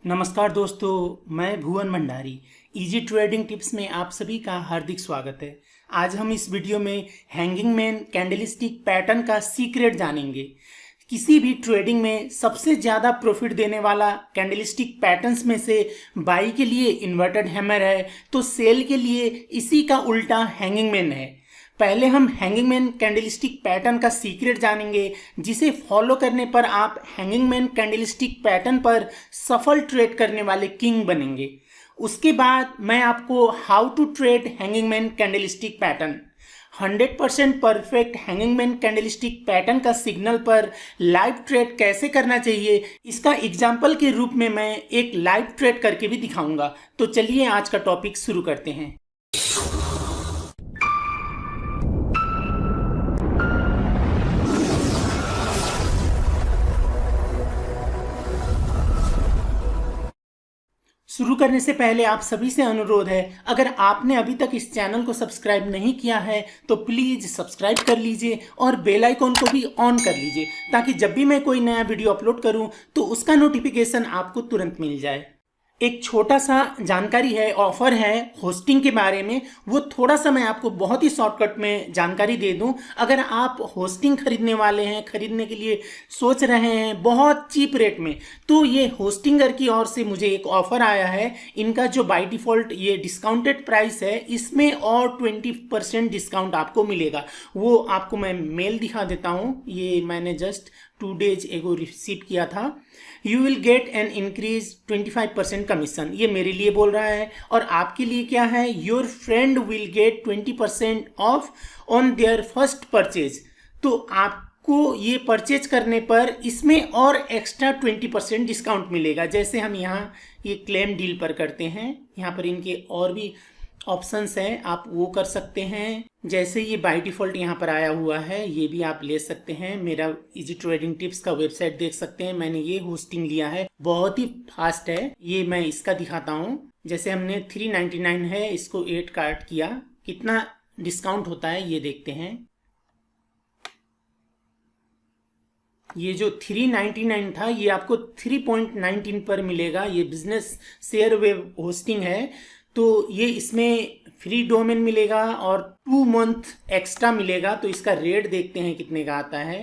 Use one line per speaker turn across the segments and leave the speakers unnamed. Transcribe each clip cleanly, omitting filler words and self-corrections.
नमस्कार दोस्तों, मैं भुवन भंडारी। इजी ट्रेडिंग टिप्स में आप सभी का हार्दिक स्वागत है। आज हम इस वीडियो में हैंगिंग मैन कैंडलस्टिक पैटर्न का सीक्रेट जानेंगे। किसी भी ट्रेडिंग में सबसे ज़्यादा प्रॉफिट देने वाला कैंडलस्टिक पैटर्न्स में से बाई के लिए इन्वर्टेड हैमर है, तो सेल के लिए इसी का उल्टा हैंगिंग मैन है। पहले हम हैंगिंग मैन कैंडलस्टिक पैटर्न का सीक्रेट जानेंगे, जिसे फॉलो करने पर आप हैंगिंग मैन कैंडलस्टिक पैटर्न पर सफल ट्रेड करने वाले किंग बनेंगे। उसके बाद मैं आपको how to trade hanging man candlestick pattern 100% perfect hanging man candlestick pattern का सिग्नल पर लाइव ट्रेड कैसे करना चाहिए, इसका एग्जाम्पल के रूप में मैं एक लाइव ट्रेड करके भी दिखाऊंगा। तो चलिए आज का टॉपिक शुरू करते हैं। शुरू करने से पहले आप सभी से अनुरोध है, अगर आपने अभी तक इस चैनल को सब्सक्राइब नहीं किया है तो प्लीज़ सब्सक्राइब कर लीजिए और बेल आइकॉन को भी ऑन कर लीजिए, ताकि जब भी मैं कोई नया वीडियो अपलोड करूं तो उसका नोटिफिकेशन आपको तुरंत मिल जाए। एक छोटा सा जानकारी है, ऑफर है होस्टिंग के बारे में, वो थोड़ा सा मैं आपको बहुत ही शॉर्टकट में जानकारी दे दूं। अगर आप होस्टिंग खरीदने वाले हैं, खरीदने के लिए सोच रहे हैं बहुत चीप रेट में, तो ये होस्टिंगर की ओर से मुझे एक ऑफर आया है। इनका जो बाय डिफ़ॉल्ट ये डिस्काउंटेड प्राइस है, इसमें और 20% डिस्काउंट आपको मिलेगा। वो आपको मैं मेल दिखा देता हूँ, ये मैंने जस्ट 2 days एगो रिसीव किया था। You will get an increase 25% commission, ये मेरे लिए बोल रहा है। और आपके लिए क्या है, your friend will get 20% of on their first purchase. तो आपको ये परचेज करने पर इसमें और एक्स्ट्रा 20% डिस्काउंट मिलेगा। जैसे हम यहाँ ये क्लेम डील पर करते हैं, यहाँ पर इनके और भी ऑप्शंस हैं, आप वो कर सकते हैं। जैसे ये बाय डिफ़ॉल्ट यहाँ पर आया हुआ है, ये भी आप ले सकते हैं। मेरा इजी ट्रेडिंग टिप्स का वेबसाइट देख सकते हैं, मैंने ये होस्टिंग लिया है, बहुत ही फास्ट है। ये मैं इसका दिखाता हूँ। जैसे हमने 399 है, इसको 8 काट किया, कितना डिस्काउंट होता है ये देखते हैं। ये जो 399 था, ये आपको 3.19 पर मिलेगा। ये बिजनेस शेयर वेब होस्टिंग है, तो ये इसमें फ्री डोमेन मिलेगा और 2 मंथ एक्स्ट्रा मिलेगा। तो इसका रेट देखते हैं कितने का आता है।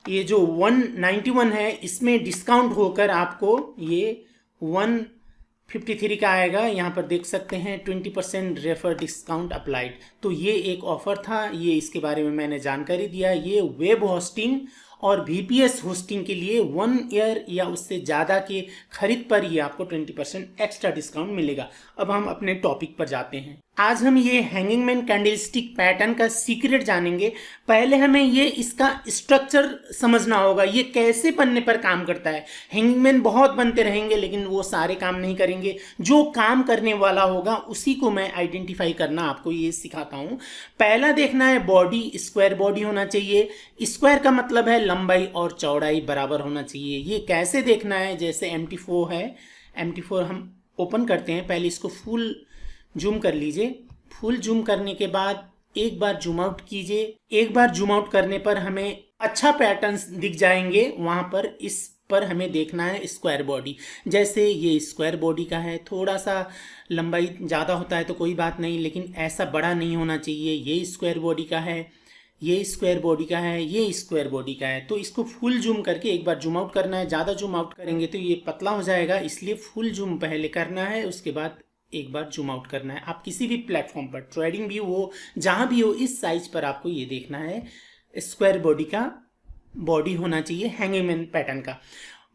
ये जो 191 है, इसमें डिस्काउंट होकर आपको ये 153 का आएगा। यहाँ पर देख सकते हैं 20% रेफर डिस्काउंट अप्लाइड। तो ये एक ऑफर था, ये इसके बारे में मैंने जानकारी दिया। ये वेब होस्टिंग और VPS होस्टिंग के लिए 1 ईयर या उससे ज़्यादा के खरीद पर ये आपको 20% एक्स्ट्रा डिस्काउंट मिलेगा। अब हम अपने टॉपिक पर जाते हैं। आज हम ये हैंगिंग मैन कैंडलस्टिक पैटर्न का सीक्रेट जानेंगे। पहले हमें ये इसका स्ट्रक्चर समझना होगा, ये कैसे बनने पर काम करता है। हैंगिंग मैन बहुत बनते रहेंगे, लेकिन वो सारे काम नहीं करेंगे। जो काम करने वाला होगा उसी को मैं आइडेंटिफाई करना आपको ये सिखाता हूँ। पहला देखना है बॉडी, स्क्वायर बॉडी होना चाहिए। स्क्वायर का मतलब है लंबाई और चौड़ाई बराबर होना चाहिए। ये कैसे देखना है, जैसे MT4 है, MT4 हम ओपन करते हैं। पहले इसको फुल जूम कर लीजिए। फुल जूम करने के बाद एक बार जूम आउट कीजिए। एक बार जूम आउट करने पर हमें अच्छा पैटर्न्स दिख जाएंगे। वहां पर इस पर हमें देखना है स्क्वायर बॉडी। जैसे ये स्क्वायर बॉडी का है, थोड़ा सा लंबाई ज़्यादा होता है तो कोई बात नहीं, लेकिन ऐसा बड़ा नहीं होना चाहिए। ये स्क्वायर बॉडी का है, ये स्क्वायर बॉडी का है, ये स्क्वायर बॉडी का है। तो इसको फुल जूम करके एक बार जूम आउट करना है। ज़्यादा जूम आउट करेंगे तो ये पतला हो जाएगा, इसलिए फुल जूम पहले करना है, उसके बाद एक बार जूम आउट करना है। आप किसी भी प्लेटफॉर्म पर, ट्रेडिंग व्यू हो, जहाँ भी हो, इस साइज पर आपको ये देखना है। स्क्वायर बॉडी का बॉडी होना चाहिए हैंगिंग मैन पैटर्न का।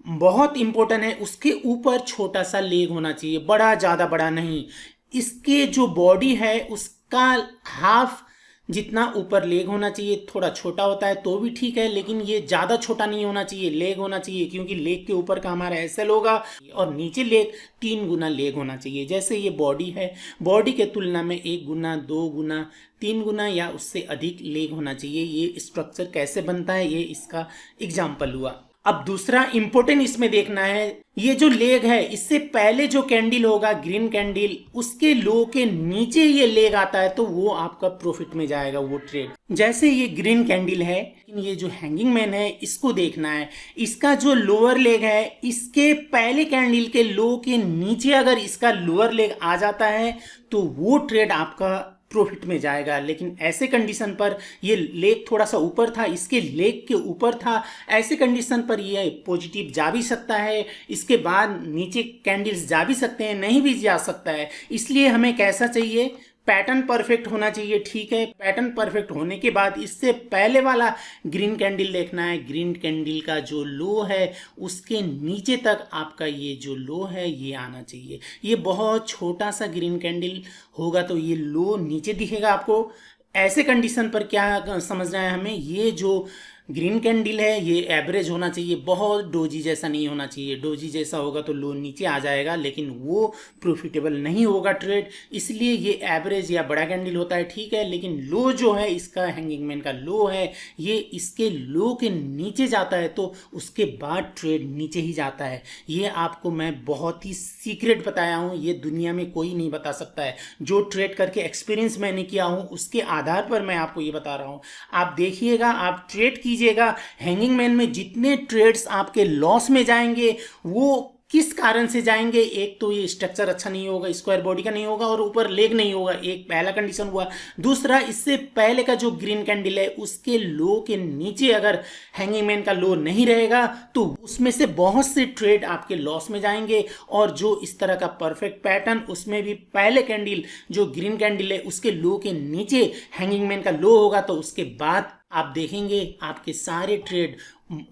बहुत इंपॉर्टेंट है, उसके ऊपर छोटा सा लेग होना चाहिए, बड़ा, ज़्यादा बड़ा नहीं। इसके जो बॉडी है उसका हाफ जितना ऊपर लेग होना चाहिए। थोड़ा छोटा होता है तो भी ठीक है, लेकिन ये ज़्यादा छोटा नहीं होना चाहिए, लेग होना चाहिए, क्योंकि लेग के ऊपर का हमारा एसएल होगा और नीचे लेग 3 गुना लेग होना चाहिए। जैसे ये बॉडी है, बॉडी के तुलना में 1 गुना, 2 गुना, 3 गुना या उससे अधिक लेग होना चाहिए। ये स्ट्रक्चर कैसे बनता है, ये इसका एग्जाम्पल हुआ। अब दूसरा इंपॉर्टेंट इसमें देखना है, ये जो लेग है इससे पहले जो कैंडल होगा ग्रीन कैंडल, उसके लो के नीचे ये लेग आता है तो वो आपका प्रॉफिट में जाएगा वो ट्रेड। जैसे ये ग्रीन कैंडल है, ये जो हैंगिंग मैन है इसको देखना है, इसका जो लोअर लेग है इसके पहले कैंडल के लो के नीचे अगर इसका लोअर लेग आ जाता है तो वो ट्रेड आपका प्रॉफिट में जाएगा। लेकिन ऐसे कंडीशन पर ये लेग थोड़ा सा ऊपर था, इसके लेग के ऊपर था, ऐसे कंडीशन पर ये पॉजिटिव जा भी सकता है, इसके बाद नीचे कैंडल्स जा भी सकते हैं, नहीं भी जा सकता है। इसलिए हमें कैसा चाहिए, पैटर्न परफेक्ट होना चाहिए। ठीक है, पैटर्न परफेक्ट होने के बाद इससे पहले वाला ग्रीन कैंडल देखना है, ग्रीन कैंडल का जो लो है उसके नीचे तक आपका ये जो लो है ये आना चाहिए। ये बहुत छोटा सा ग्रीन कैंडल होगा तो ये लो नीचे दिखेगा आपको। ऐसे कंडीशन पर क्या समझना है हमें, ये जो ग्रीन कैंडल है ये एवरेज होना चाहिए, बहुत डोजी जैसा नहीं होना चाहिए। डोजी जैसा होगा तो लो नीचे आ जाएगा, लेकिन वो प्रॉफिटेबल नहीं होगा ट्रेड। इसलिए ये एवरेज या बड़ा कैंडल होता है, ठीक है, लेकिन लो जो है इसका हैंगिंग मैन का लो है ये इसके लो के नीचे जाता है तो उसके बाद ट्रेड नीचे ही जाता है। ये आपको मैं बहुत ही सीक्रेट बताया हूँ, ये दुनिया में कोई नहीं बता सकता है। जो ट्रेड करके एक्सपीरियंस मैंने किया हूँ उसके आधार पर मैं आपको ये बता रहा हूँ। आप देखिएगा, आप ट्रेड कीजिएगा, हैंगिंग मैन में जितने ट्रेड्स आपके लॉस में जाएंगे वो किस कारण से जाएंगे, एक तो ये स्ट्रक्चर अच्छा नहीं होगा, स्क्वायर बॉडी का नहीं होगा और ऊपर लेग नहीं होगा, एक पहला कंडीशन हुआ। दूसरा, इससे पहले का जो ग्रीन कैंडल है उसके लो के नीचे अगर हैंगिंग मैन का लो नहीं रहेगा तो उसमें से बहुत से ट्रेड आपके लॉस में जाएंगे। और जो इस तरह का परफेक्ट पैटर्न, उसमें भी पहले कैंडल जो ग्रीन कैंडल है उसके लो के नीचे हैंगिंग मैन का लो होगा तो उसके बाद आप देखेंगे आपके सारे ट्रेड,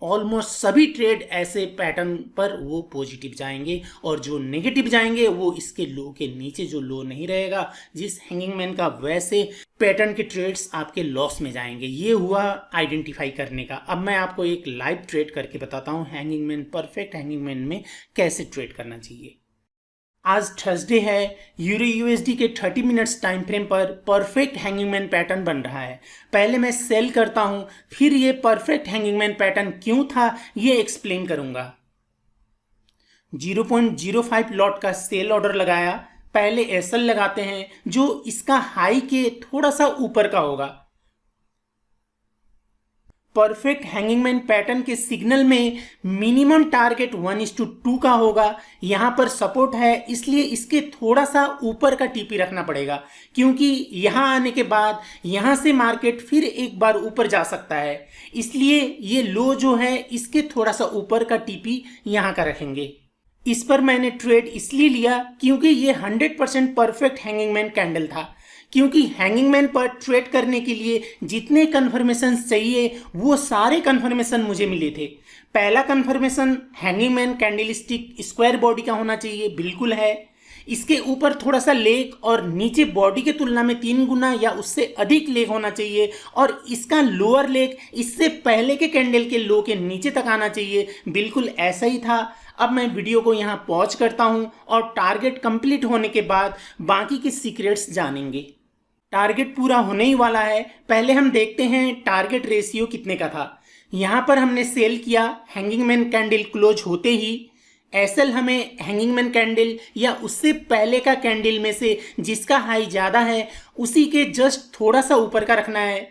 ऑलमोस्ट सभी ट्रेड ऐसे पैटर्न पर वो पॉजिटिव जाएंगे और जो नेगेटिव जाएंगे वो इसके लो के नीचे जो लो नहीं रहेगा जिस हैंगिंग मैन का, वैसे पैटर्न के ट्रेड्स आपके लॉस में जाएंगे। ये हुआ आइडेंटिफाई करने का। अब मैं आपको एक लाइव ट्रेड करके बताता हूँ hanging man, perfect hanging man में कैसे ट्रेड करना चाहिए। आज थर्सडे है, यूरो यूएसडी के 30 मिनट्स टाइम फ्रेम पर परफेक्ट हैंगिंग मैन पैटर्न बन रहा है। पहले मैं सेल करता हूं, फिर ये परफेक्ट हैंगिंग मैन पैटर्न क्यों था ये एक्सप्लेन करूंगा। 0.05 लॉट का सेल ऑर्डर लगाया, पहले एसएल लगाते हैं जो इसका हाई के थोड़ा सा ऊपर का होगा। परफेक्ट हैंगिंग मैन पैटर्न के सिग्नल में मिनिमम टारगेट 1:2 का होगा। यहां पर सपोर्ट है इसलिए इसके थोड़ा सा ऊपर का टीपी रखना पड़ेगा, क्योंकि यहां आने के बाद यहां से मार्केट फिर एक बार ऊपर जा सकता है। इसलिए ये लो जो है इसके थोड़ा सा ऊपर का टीपी यहां का रखेंगे। इस पर मैंने ट्रेड इसलिए लिया क्योंकि ये 100% परफेक्ट हैंगिंग मैन कैंडल था। क्योंकि हैंगिंग मैन पर ट्रेड करने के लिए जितने कन्फर्मेशन चाहिए वो सारे कन्फर्मेशन मुझे मिले थे। पहला confirmation, hanging man candlestick square body का होना चाहिए, बिल्कुल है। इसके ऊपर थोड़ा सा लेग और नीचे बॉडी के तुलना में 3 गुना या उससे अधिक लेग होना चाहिए और इसका लोअर लेग इससे पहले के कैंडल के लो के नीचे तक आना चाहिए, बिल्कुल ऐसा ही था। अब मैं वीडियो को यहाँ पॉज करता हूँ और टारगेट कंप्लीट होने के बाद बाकी के सीक्रेट्स जानेंगे। टारगेट पूरा होने ही वाला है। पहले हम देखते हैं टारगेट रेशियो कितने का था। यहाँ पर हमने सेल किया हैंगिंग मैन कैंडल क्लोज होते ही। एसएल हमें हैंगिंग मैन कैंडल या उससे पहले का कैंडल में से जिसका हाई ज़्यादा है उसी के जस्ट थोड़ा सा ऊपर का रखना है।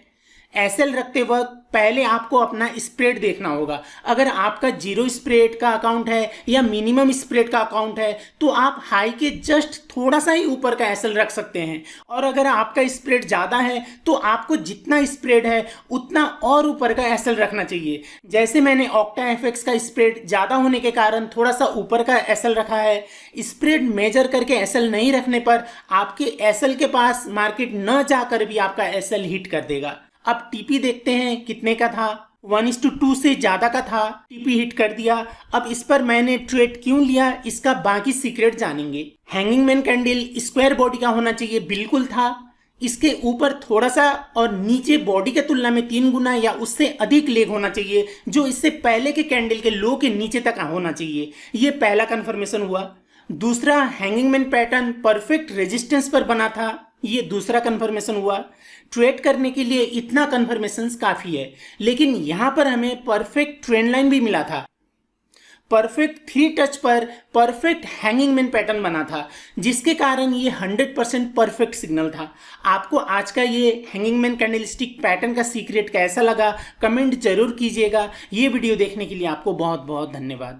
एसएल रखते वक्त पहले आपको अपना स्प्रेड देखना होगा। अगर आपका 0 स्प्रेड का अकाउंट है या मिनिमम स्प्रेड का अकाउंट है तो आप हाई के जस्ट थोड़ा सा ही ऊपर का एसएल रख सकते हैं। और अगर आपका स्प्रेड ज़्यादा है तो आपको जितना स्प्रेड है उतना और ऊपर का एसएल रखना चाहिए। जैसे मैंने ऑक्टा एफएक्स का स्प्रेड ज़्यादा होने के कारण थोड़ा सा ऊपर का एसएल रखा है। स्प्रेड मेजर करके एसएल नहीं रखने पर आपके एसएल के पास मार्केट न जाकर भी आपका एसएल हिट कर देगा। अब टीपी देखते हैं कितने का था। 1:2 से ज़्यादा का था, टीपी हिट कर दिया। अब इस पर मैंने ट्रेड क्यों लिया इसका बाकी सीक्रेट जानेंगे। Hanging man candle square body का होना चाहिए, बिल्कुल था। इसके ऊपर थोड़ा सा और नीचे बॉडी के तुलना में 3 गुना या उससे अधिक लेग होना चाहिए जो इससे पहले के कैंडल के लो के नीचे तक होना चाहिए। ये पहला कन्फर्मेशन हुआ। दूसरा, hanging man pattern perfect resistance पर बना था। ये दूसरा कंफर्मेशन हुआ। ट्रेड करने के लिए इतना कंफर्मेशन काफ़ी है, लेकिन यहाँ पर हमें परफेक्ट ट्रेंड लाइन भी मिला था, परफेक्ट 3 टच पर परफेक्ट हैंगिंग मैन पैटर्न बना था, जिसके कारण ये 100% परफेक्ट सिग्नल था। आपको आज का ये हैंगिंग मैन कैंडलस्टिक पैटर्न का सीक्रेट कैसा लगा, कमेंट जरूर कीजिएगा। ये वीडियो देखने के लिए आपको बहुत बहुत धन्यवाद।